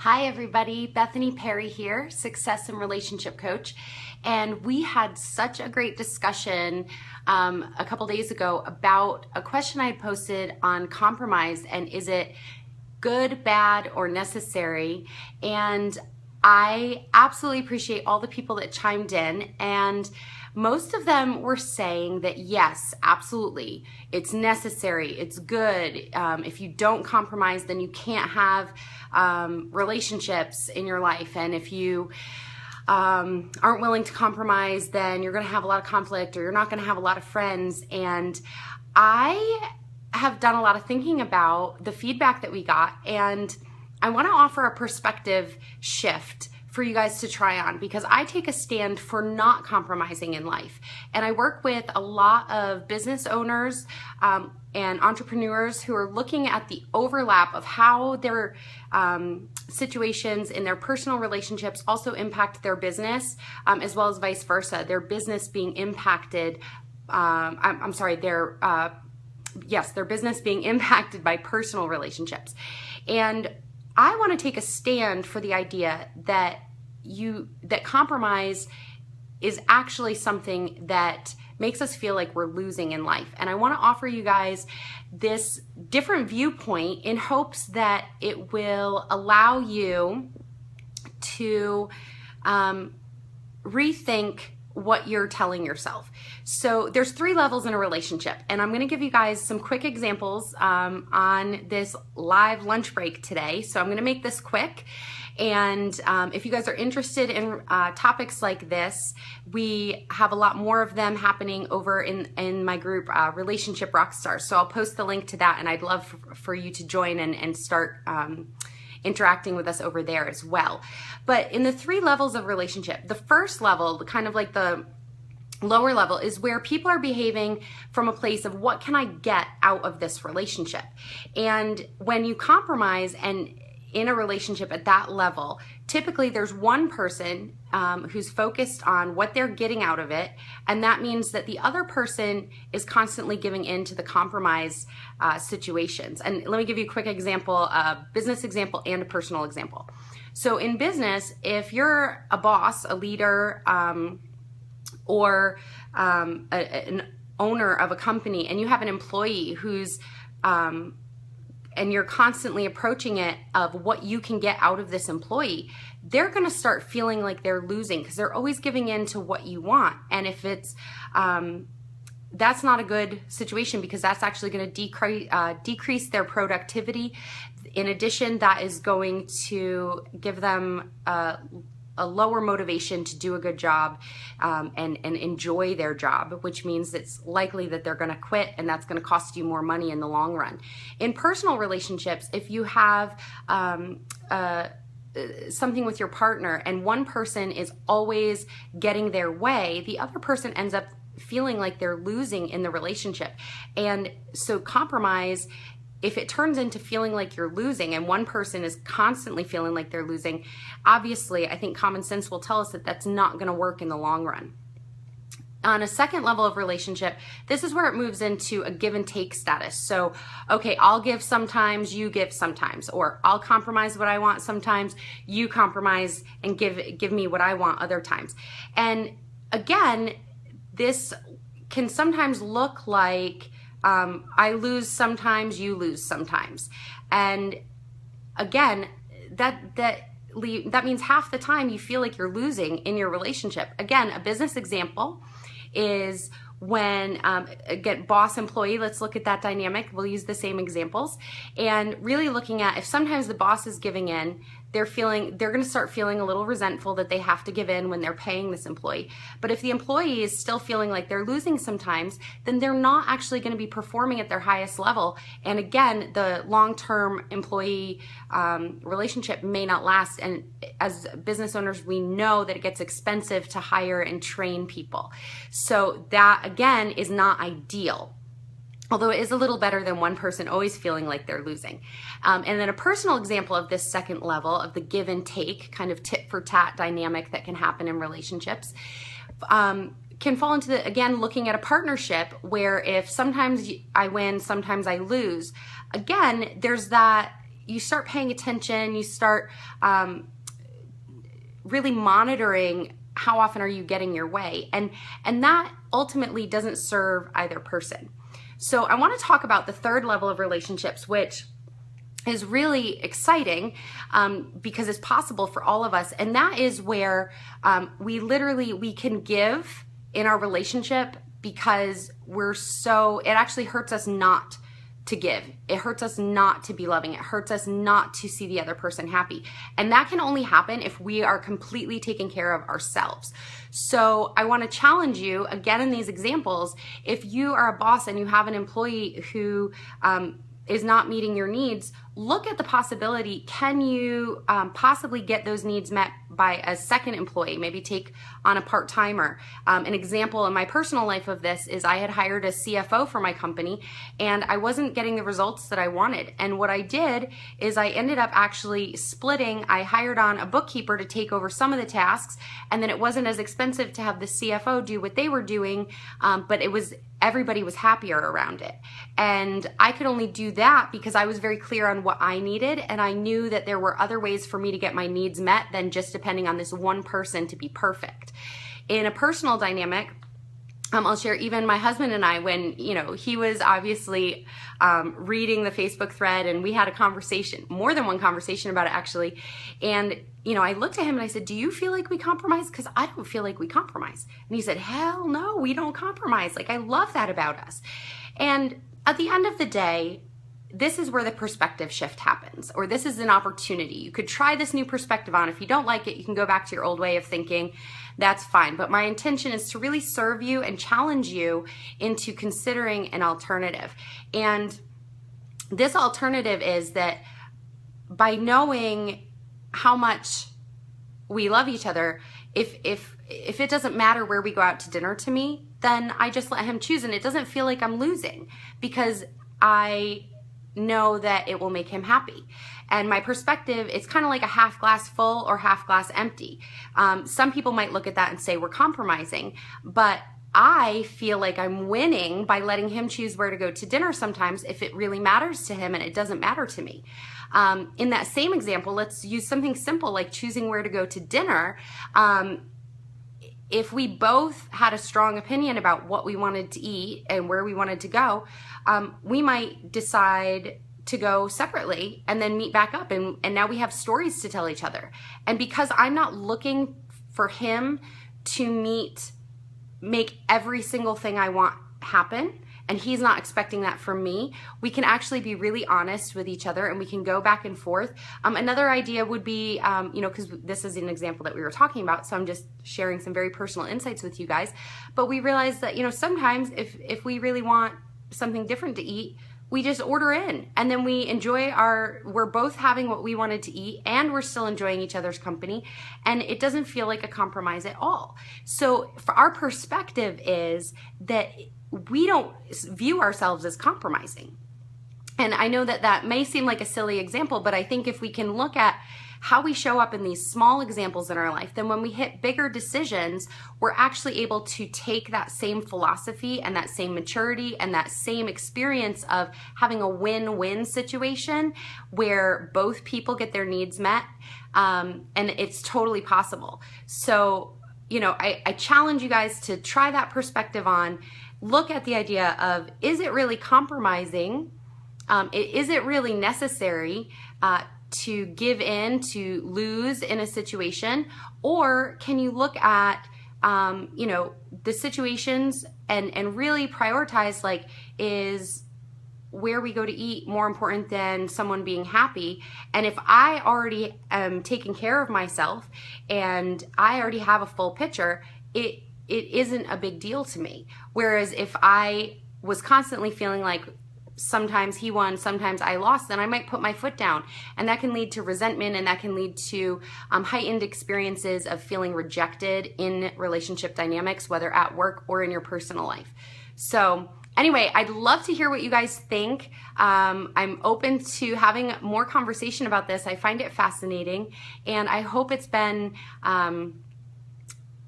Hi everybody, Bethany Perry here, Success and Relationship Coach. And we had such a great discussion a couple days ago about a question I had posted on compromise and is it good, bad, or necessary? And I absolutely appreciate all the people that chimed in, and most of them were saying that yes, absolutely, it's necessary, it's good. If you don't compromise, then you can't have relationships in your life. And if you aren't willing to compromise, then you're going to have a lot of conflict or you're not going to have a lot of friends. And I have done a lot of thinking about the feedback that we got, and I want to offer a perspective shift for you guys to try on, because I take a stand for not compromising in life. And I work with a lot of business owners and entrepreneurs who are looking at the overlap of how their situations in their personal relationships also impact their business, as well as vice versa. Their business being impacted, their business being impacted by personal relationships. And I want to take a stand for the idea that compromise is actually something that makes us feel like we're losing in life. And I want to offer you guys this different viewpoint in hopes that it will allow you to rethink what you're telling yourself. So there's 3 levels in a relationship, and I'm going to give you guys some quick examples on this live lunch break today. So I'm going to make this quick. And if you guys are interested in topics like this, we have a lot more of them happening over in my group, Relationship Rockstars. So I'll post the link to that, and I'd love for you to join and start interacting with us over there as well. But in the 3 levels of relationship, the first level, kind of like the lower level, is where people are behaving from a place of what can I get out of this relationship? And when you compromise and in a relationship at that level, typically there's one person who's focused on what they're getting out of it, and that means that the other person is constantly giving in to the compromise situations. And let me give you a quick example, a business example and a personal example. So in business, if you're a boss, a leader, or an owner of a company, and you have an employee who's and you're constantly approaching it of what you can get out of this employee, they're going to start feeling like they're losing because they're always giving in to what you want. And if it's that's not a good situation, because that's actually going to decrease their productivity. In addition, that is going to give them a lower motivation to do a good job and enjoy their job, which means it's likely that they're going to quit, and that's going to cost you more money in the long run. In personal relationships, if you have something with your partner and one person is always getting their way, the other person ends up feeling like they're losing in the relationship. And so compromise, if it turns into feeling like you're losing and one person is constantly feeling like they're losing, obviously I think common sense will tell us that that's not going to work in the long run. On a second level of relationship, this is where it moves into a give and take status. So, okay, I'll give sometimes, you give sometimes, or I'll compromise what I want sometimes, you compromise and give me what I want other times. And again, this can sometimes look like I lose sometimes, you lose sometimes. And again, that means half the time you feel like you're losing in your relationship. Again, a business example is when, again, boss employee, let's look at that dynamic. We'll use the same examples, and really looking at if sometimes the boss is giving in, they're going to start feeling a little resentful that they have to give in when they're paying this employee. But if the employee is still feeling like they're losing sometimes, then they're not actually going to be performing at their highest level. And again, the long-term employee relationship may not last. And as business owners, we know that it gets expensive to hire and train people. So that, again, is not ideal. Although it is a little better than one person always feeling like they're losing. And then a personal example of this second level of the give and take kind of tit for tat dynamic that can happen in relationships can fall into the, again, looking at a partnership where if sometimes I win, sometimes I lose, again, there's that, you start paying attention, you start really monitoring how often are you getting your way, and that ultimately doesn't serve either person. So I want to talk about the third level of relationships, which is really exciting because it's possible for all of us, and that is where we can give in our relationship because it actually hurts us not to give. It hurts us not to be loving. It hurts us not to see the other person happy. And that can only happen if we are completely taking care of ourselves. So I want to challenge you again in these examples. If you are a boss and you have an employee who is not meeting your needs, look at the possibility. Can you possibly get those needs met by a second employee? Maybe take on a part-timer. An example in my personal life of this is I had hired a CFO for my company and I wasn't getting the results that I wanted. And what I did is I ended up actually splitting. I hired on a bookkeeper to take over some of the tasks, and then it wasn't as expensive to have the CFO do what they were doing, but everybody was happier around it. And I could only do that because I was very clear on what I needed, and I knew that there were other ways for me to get my needs met than just depending on this one person to be perfect. In a personal dynamic, I'll share even my husband and I, when he was obviously reading the Facebook thread, and we had a conversation, more than one conversation about it actually, and I looked at him and I said, do you feel like we compromise? Because I don't feel like we compromise. And he said, hell no, we don't compromise. Like, I love that about us. And at the end of the day, this is where the perspective shift happens, or this is an opportunity. You could try this new perspective on. If you don't like it, you can go back to your old way of thinking. That's fine. But my intention is to really serve you and challenge you into considering an alternative. And this alternative is that by knowing how much we love each other, if it doesn't matter where we go out to dinner to me, then I just let him choose, and it doesn't feel like I'm losing because I know that it will make him happy. And my perspective, it's kind of like a half glass full or half glass empty. Some people might look at that and say we're compromising, but I feel like I'm winning by letting him choose where to go to dinner sometimes if it really matters to him and it doesn't matter to me. In that same example, let's use something simple like choosing where to go to dinner. If we both had a strong opinion about what we wanted to eat and where we wanted to go, we might decide to go separately and then meet back up. And now we have stories to tell each other. And because I'm not looking for him to make every single thing I want happen, and he's not expecting that from me, we can actually be really honest with each other and we can go back and forth. Another idea would be, because this is an example that we were talking about, so I'm just sharing some very personal insights with you guys, but we realized that, sometimes if we really want something different to eat, we just order in and then we we're both having what we wanted to eat and we're still enjoying each other's company, and it doesn't feel like a compromise at all. So for our perspective is that we don't view ourselves as compromising. And I know that that may seem like a silly example, but I think if we can look at how we show up in these small examples in our life, then when we hit bigger decisions, we're actually able to take that same philosophy and that same maturity and that same experience of having a win-win situation where both people get their needs met, and it's totally possible. So, I challenge you guys to try that perspective on. Look at the idea of, is it really compromising? Is it really necessary to give in, to lose in a situation? Or can you look at, the situations and really prioritize, like, is where we go to eat more important than someone being happy? And if I already am taking care of myself and I already have a full picture, it isn't a big deal to me. Whereas if I was constantly feeling like sometimes he won, sometimes I lost, then I might put my foot down. And that can lead to resentment, and that can lead to heightened experiences of feeling rejected in relationship dynamics, whether at work or in your personal life. So anyway, I'd love to hear what you guys think. I'm open to having more conversation about this. I find it fascinating, and I hope it's been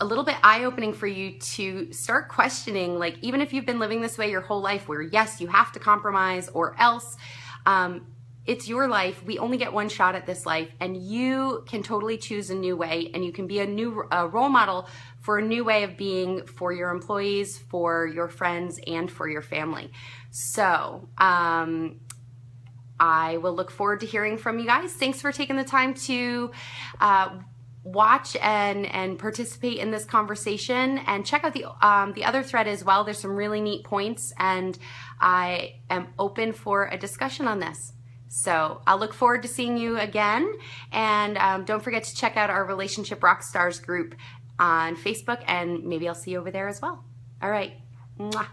a little bit eye-opening for you to start questioning, like, even if you've been living this way your whole life where yes, you have to compromise or else, It's your life. We only get one shot at this life, and you can totally choose a new way, and you can be a new role model for a new way of being for your employees, for your friends, and for your family. So I will look forward to hearing from you guys. Thanks for taking the time to watch and participate in this conversation, and check out the other thread as well. There's some really neat points, and I am open for a discussion on this. So I'll look forward to seeing you again, and don't forget to check out our Relationship Rockstars group on Facebook, and maybe I'll see you over there as well. All right. Mwah.